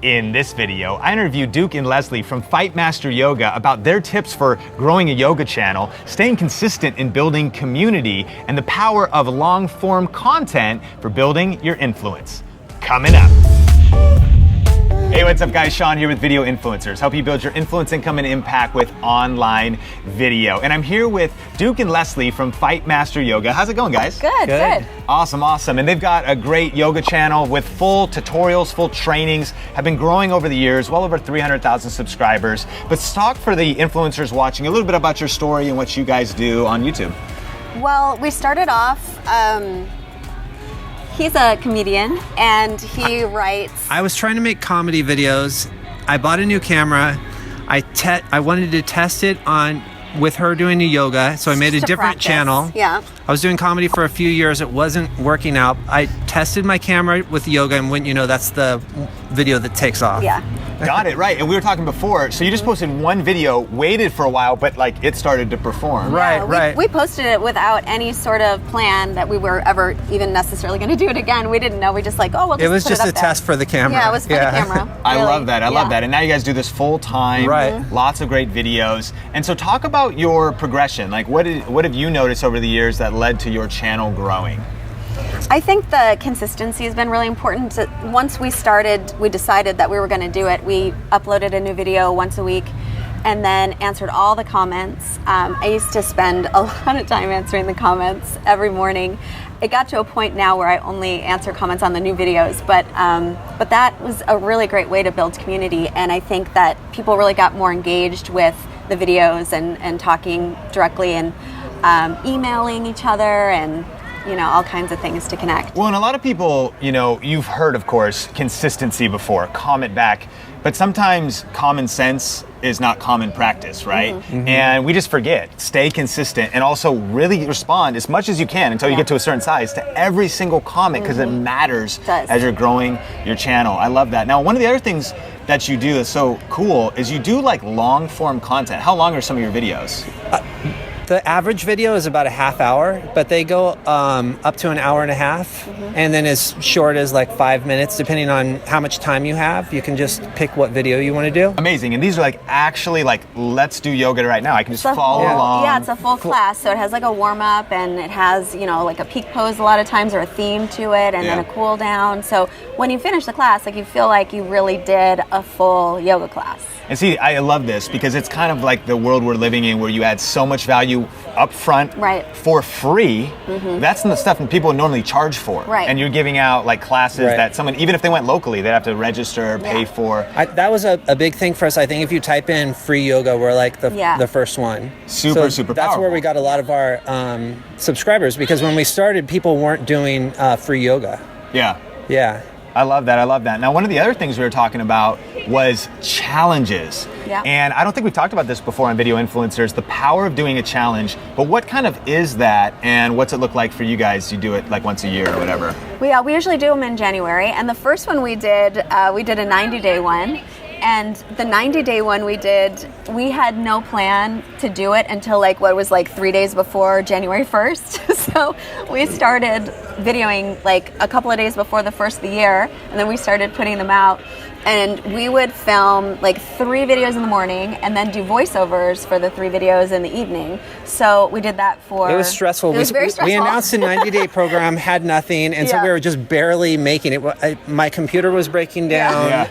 In this video, I interviewed Duke and Lesley from Fightmaster Yoga about their tips for growing a yoga channel, staying consistent in building community, and the power of long-form content for building your influence. Coming up. Hey, what's up guys? Sean here with Video Influencers. Help you build your influence, income, and impact with online video. And I'm here with Duke and Lesley from Fightmaster Yoga. How's it going, guys? Good. Awesome. And they've got a great yoga channel with full tutorials, full trainings, have been growing over the years, well over 300,000 subscribers. But let's talk for the influencers watching a little bit about your story and what you guys do on YouTube. Well, we started off, he's a comedian and he writes. I was trying to make comedy videos. I bought a new camera. I wanted to test it on with her doing the yoga, so I made a different channel. Yeah. I was doing comedy for a few years. It wasn't working out. I tested my camera with yoga, and when you know, that's the video that takes off. Yeah. Got it, right. And we were talking before, so you just posted one video, waited for a while, but like it started to perform. Right. We posted it without any sort of plan that we were ever even necessarily going to do it again. We didn't know. We just like, we'll just It was put just it a up there. test for the camera. Yeah, it was for the camera. I Really. love that. I love that. And now you guys do this full time. Right. Lots of great videos. And so talk about your progression. Like what have you noticed over the years that led to your channel growing? I think the consistency has been really important. Once we decided that we were going to do it. We uploaded a new video once a week and then answered all the comments. I used to spend a lot of time answering the comments every morning. It got to a point now where I only answer comments on the new videos, but that was a really great way to build community, and I think that people really got more engaged with the videos and talking directly and emailing each other and all kinds of things to connect. Well, and a lot of people, you've heard, of course, consistency before, comment back, but sometimes common sense is not common practice, right? Mm-hmm. And we just forget. Stay consistent and also really respond as much as you can until you get to a certain size to every single comment because it matters as you're growing your channel. I love that. Now, one of the other things that you do that's so cool is you do like long form content. How long are some of your videos? The average video is about a half hour, but they go up to an hour and a half, and then as short as like 5 minutes, depending on how much time you have. You can just pick what video you want to do. Amazing. And these are like actually like, let's do yoga right now. I can just follow along. Yeah, it's a full class. So it has like a warm up and it has, like a peak pose a lot of times or a theme to it and then a cool down. So when you finish the class, like you feel like you really did a full yoga class. And see, I love this because it's kind of like the world we're living in where you add so much value up front for free. That's the stuff that people normally charge for. Right. And you're giving out like classes that someone, even if they went locally, they'd have to register, pay for. That was a big thing for us. I think if you type in free yoga, we're like the first one. Super That's powerful. where we got a lot of our subscribers, because when we started, people weren't doing free yoga. Yeah. I love that. Now, one of the other things we were talking about was challenges. Yeah. And I don't think we've talked about this before on Video Influencers, the power of doing a challenge. But what kind of is that, and what's it look like for you guys? You do it like once a year or whatever? We usually do them in January. And the first one we did a 90-day one. And the 90-day one we had no plan to do it until 3 days before January 1st. So we started videoing like a couple of days before the first of the year, and then we started putting them out. And we would film like 3 videos in the morning and then do voiceovers for the 3 videos in the evening. So we did that for... It was stressful. It was very stressful. We announced a 90-day program, had nothing, and so we were just barely making it. My computer was breaking down.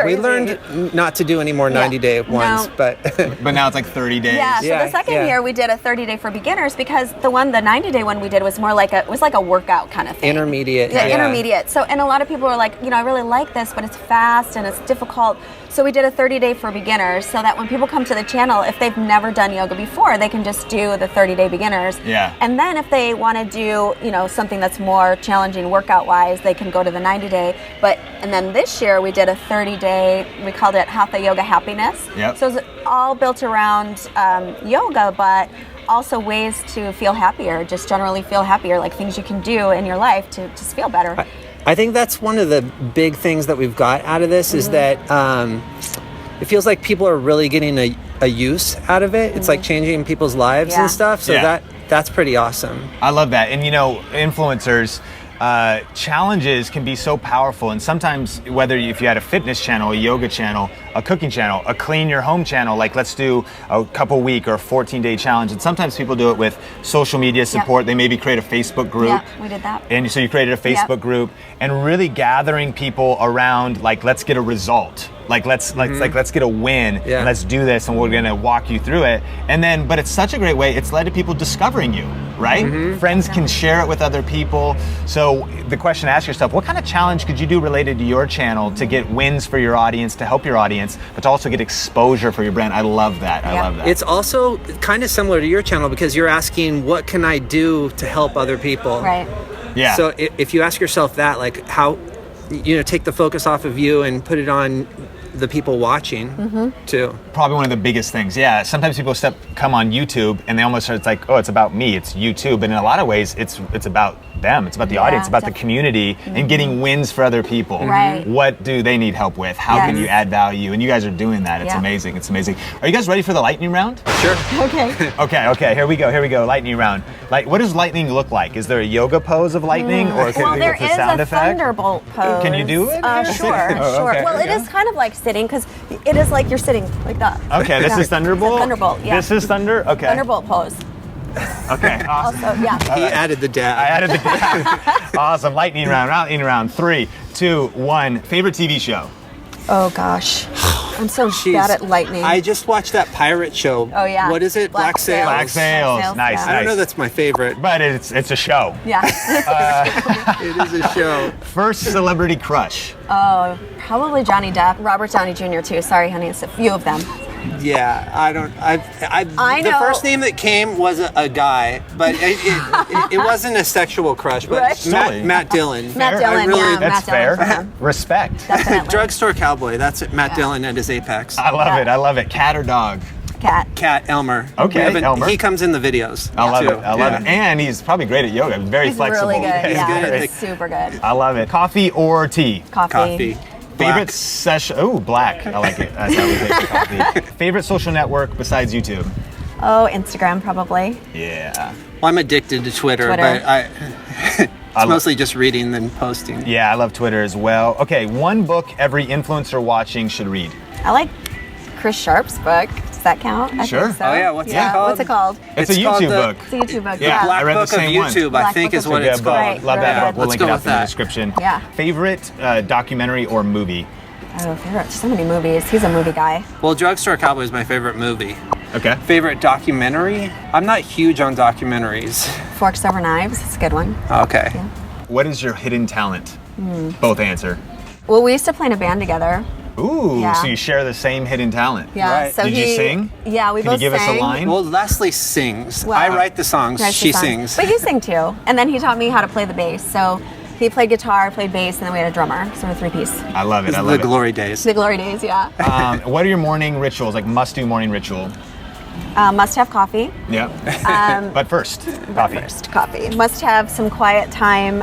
We learned not to do any more 90-day ones, but... But now it's like 30 days. Yeah, so the second year we did a 30-day for beginners because the 90-day one we did was more like a workout kind of thing. Intermediate. Yeah, intermediate. So, and a lot of people were like, I really like this, but it's fast and it's difficult. So we did a 30-day for beginners so that when people come to the channel, if they've never done yoga before, they can just do the 30-day beginners. Yeah. And then if they want to do, something that's more challenging workout-wise, they can go to the 90-day. And then this year we did a 30-day, we called it Hatha Yoga Happiness. Yep. So it's all built around yoga, but also ways to feel happier, just generally feel happier, like things you can do in your life to just feel better. I think that's one of the big things that we've got out of this is that it feels like people are really getting a use out of it. It's like changing people's lives and stuff. So that's pretty awesome. I love that. And influencers, challenges can be so powerful, and sometimes whether if you had a fitness channel, a yoga channel, a cooking channel, a clean your home channel, like let's do a couple week or a 14-day challenge, and sometimes people do it with social media support. They maybe create a Facebook group. Yeah, we did that. And so you created a Facebook group, and really gathering people around, like, let's get a result. Like let's get a win, and let's do this, and we're gonna walk you through it. And then, but it's such a great way. It's led to people discovering you, right? Friends can share it with other people. So the question to ask yourself: what kind of challenge could you do related to your channel to get wins for your audience, to help your audience, but to also get exposure for your brand? I love that. I love that. It's also kind of similar to your channel because you're asking, what can I do to help other people? Right. Yeah. So if you ask yourself that, like, how, take the focus off of you and put it on the people watching too. Probably one of the biggest things. Yeah. Sometimes people come on YouTube and they almost start, it's like, oh, it's about me. It's YouTube. But in a lot of ways, it's about them. It's about the audience. It's about the community and getting wins for other people. Right. What do they need help with? How can you add value? And you guys are doing that. It's amazing. It's amazing. Are you guys ready for the lightning round? Sure. Okay. Okay. Here we go. Lightning round. Like, what does lightning look like? Is there a yoga pose of lightning, or Well, there is sound a effect? thunderbolt pose. Can you do it? Sure. Okay. Well, it is kind of like sitting, because it is like you're sitting like that. Okay, this is thunderbolt? Thunderbolt, yeah. This is thunder? Okay. Thunderbolt pose. Okay, awesome. Also, yeah. He added the dab. I added the awesome. Lightning round. 3, 2, 1. Favorite TV show? Oh gosh, I'm so bad at lightning. I just watched that pirate show. Oh yeah. What is it? Black Sails. Black Sails. Nice, yeah. I don't know. That's my favorite. But it's a show. Yeah. It is a show. First celebrity crush? Oh, probably Johnny Depp, Robert Downey Jr. too. Sorry, honey, it's a few of them. Yeah, I don't. I The know. first name that came was a guy, but it wasn't a sexual crush. But Right. Matt Dillon. Matt Dillon, yeah. That's Matt Dillon fair. for him. Respect. Definitely. Drugstore cowboy. That's it. Matt Dillon at his apex. I love it. Cat or dog? Cat. Elmer. Okay, Elmer. He comes in the videos. I love too. it. I love it. And he's probably great at yoga. Very He's flexible. really good. He's Yeah, good at he's super good. I love it. Coffee or tea? Coffee. Favorite session? Oh, black. I like it. That's how we take coffee. Favorite social network besides YouTube? Oh, Instagram probably. Yeah. Well, I'm addicted to Twitter. But it's mostly just reading than posting. Yeah, I love Twitter as well. Okay, one book every influencer watching should read. I like Chris Sharp's book. Does that count? I Sure. think so. Oh, yeah, what's it called? What's it called? It's a called YouTube the- book. It's a YouTube book. Yeah, Black I read the Book same of one. YouTube, Black I think, Book is of what Good it's book. called. Right, Love that very book. We'll Let's link go it up with in the that. description. Yeah. Favorite documentary or movie? Oh, favorite. So many movies. He's a movie guy. Well, Drugstore Cowboy is my favorite movie. Okay. Favorite documentary? I'm not huge on documentaries. Forks Over Knives. It's a good one. Okay. Yeah. What is your hidden talent? Both answer. Well, we used to play in a band together. Ooh, Yeah. so you share the same hidden talent. Yeah. Right. So Did you sing? Yeah, we Can you both give us a sang. line? Well, Lesley sings. Well, I write the songs. Writes the She songs. sings. But you sing too. And then he taught me how to play the bass. So he played guitar, I played bass, and then we had a drummer. So we're a three-piece. I love it. It's I the love it. glory days. The glory days, yeah. What are your morning rituals? Like must-do morning ritual? Must have coffee. Yeah. But first, coffee. First, coffee. Must have some quiet time.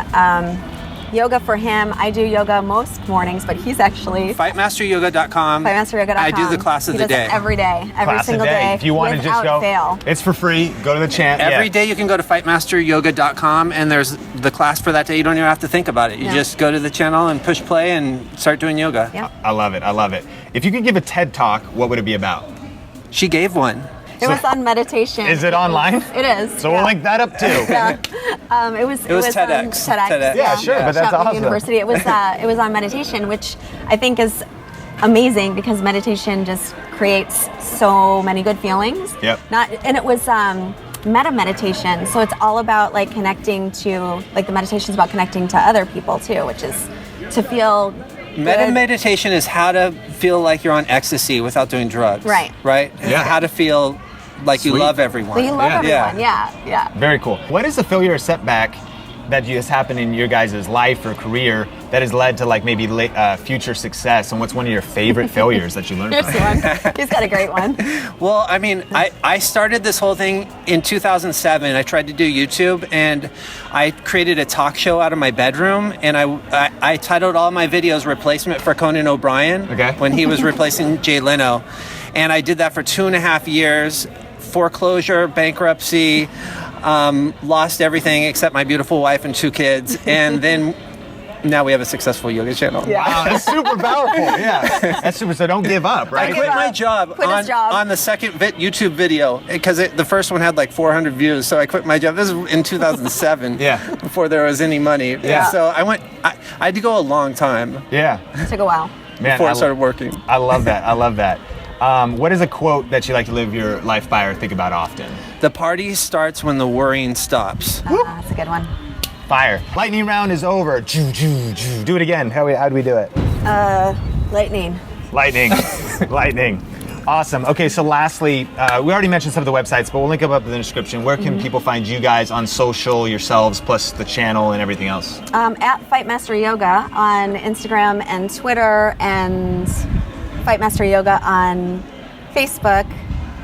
Yoga for him. I do yoga most mornings, but he's actually Fightmasteryoga.com. Fightmasteryoga.com. I do the class of He the does it day. every day, every Class a single day. day. If you want to just without go, fail. it's for free. Go to the chant. Every day you can go to Fightmasteryoga.com and there's the class for that day. You don't even have to think about it. You No. just go to the channel and push play and start doing yoga. Yeah. I love it. I love it. If you could give a TED Talk, what would it be about? She gave one. It was on meditation. Is it online? It is. So we'll link that up too. Yeah. It was TEDx. TEDx. Yeah, sure, but that's Chapman awesome. University. It was on meditation, which I think is amazing because meditation just creates so many good feelings. Yep. And it was meta meditation, so it's all about like connecting to, like the meditation's about connecting to other people too, which is to feel good. Meditation is how to feel like you're on ecstasy without doing drugs. Right. Right? Yeah. How to feel like you Sweet. love everyone. But you love Yeah. everyone. Yeah. Very cool. What is a failure or setback that has happened in your guys' life or career that has led to like maybe future success? And what's one of your favorite failures that you learned Here's from? one. He's got a great one. Well, I mean, I started this whole thing in 2007. I tried to do YouTube, and I created a talk show out of my bedroom, and I titled all my videos "Replacement for Conan O'Brien" when he was replacing Jay Leno, and I did that for 2.5 years. Foreclosure, bankruptcy, lost everything except my beautiful wife and 2 kids, and then now we have a successful yoga channel. Wow, that's super powerful. Yeah, that's super. So don't give up, right? I quit my job on the second YouTube video because the first one had like 400 views. So I quit my job. This is in 2007. Yeah. Before there was any money. Yeah. So I had to go a long time. Yeah. It took a while. Man, before I started working. I love that. I love that. What is a quote that you like to live your life by or think about often? The party starts when the worrying stops. That's a good one. Fire. Lightning round is over. Do it again. How do we do it? Lightning. Lightning. Lightning. Awesome. Okay, so lastly, we already mentioned some of the websites, but we'll link them up in the description. Where can people find you guys on social, yourselves, plus the channel and everything else? At Fightmaster Yoga on Instagram and Twitter, and Fightmaster Yoga on Facebook,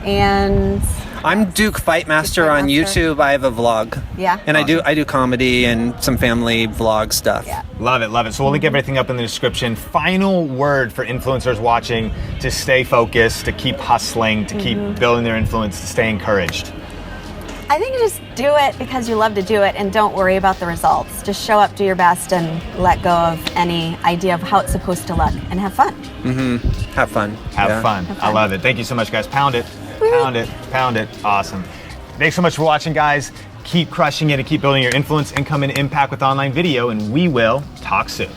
and I'm Duke Fightmaster on YouTube. I have a vlog. Yeah. And I do comedy and some family vlog stuff. Yeah. Love it, love it. So we'll link everything up in the description. Final word for influencers watching to stay focused, to keep hustling, to keep building their influence, to stay encouraged. I think just do it because you love to do it, and don't worry about the results. Just show up, do your best, and let go of any idea of how it's supposed to look, and have fun. Have fun. Have fun. I love it. Thank you so much, guys. Pound it. Pound it. Pound it. Awesome. Thanks so much for watching, guys. Keep crushing it and keep building your influence, income, and impact with online video, and we will talk soon.